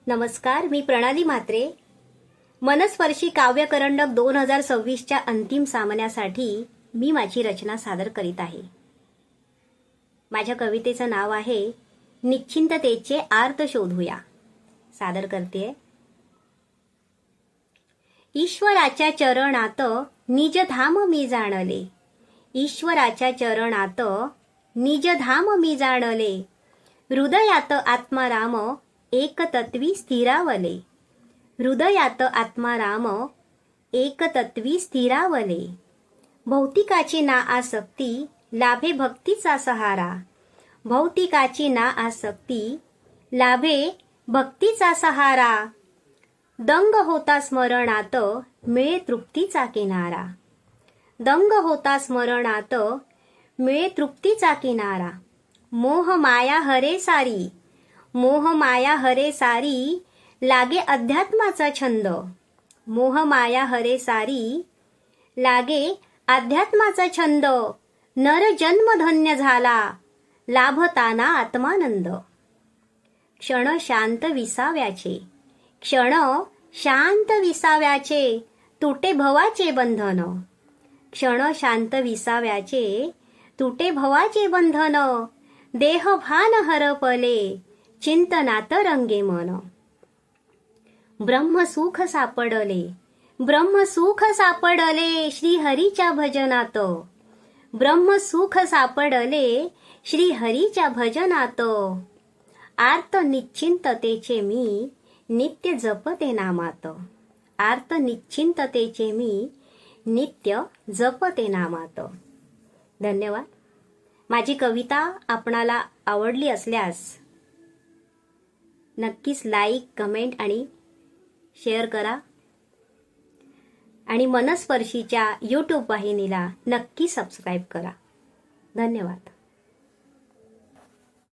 नमस्कार, मी प्रणाली म्हात्रे. मनस्पर्शी काव्यकरंडक 2026च्या अंतिम सामन्यासाठी मी माझी रचना सादर करीत आहे. माझ्या कवितेचं नाव आहे निश्चिंततेचे आर्त शोधूया. सादर करते. ईश्वराच्या चरणात निजधाम मी जाणले, ईश्वराच्या चरणात निजधाम मी जाणले, हृदयात आत्माराम एकतत्वी स्थिरावले, हृदयात आत्माराम एकतत्वी स्थिरावले. भौतिकाची ना आसक्ती लाभे भक्तीचा सहारा, भौतिकाची ना आसक्ती लाभे भक्तीचा सहारा. दंग होता स्मरणात मिळे तृप्तीचा किनारा, दंग होता स्मरणात मिळे तृप्तीचा किनारा. मोह माया हरे सारी, मोह माया हरे सारी लागे अध्यात्माचा छंद, मोह माया हरे सारी लागे अध्यात्माचा छंद. नर जन्म धन्य झाला लाभताना आत्मानंद. क्षण शांत विसाव्याचे, क्षण शांत विसाव्याचे तुटे भवाचे बंधन, क्षण शांत विसाव्याचे तुटे भवाचे बंधन. देह भान हरपले चिंतनात रंगे मन. ब्रह्मसुख सापडले, ब्रह्मसुख सापडले श्री हरीच्या भजनात, ब्रह्मसुख सापडले श्री हरीच्या भजनात. आर्त निश्चिंततेचे मी नित्य जपते नामात, आर्त निश्चिंततेचे मी नित्य जपते नामात. धन्यवाद. माझी कविता आपणाला आवडली असल्यास नक्कीच लाईक, कमेंट आणि शेअर करा आणि मनस्पर्शीच्या YouTube वाहिनीला नक्की सबस्क्राईब करा. धन्यवाद.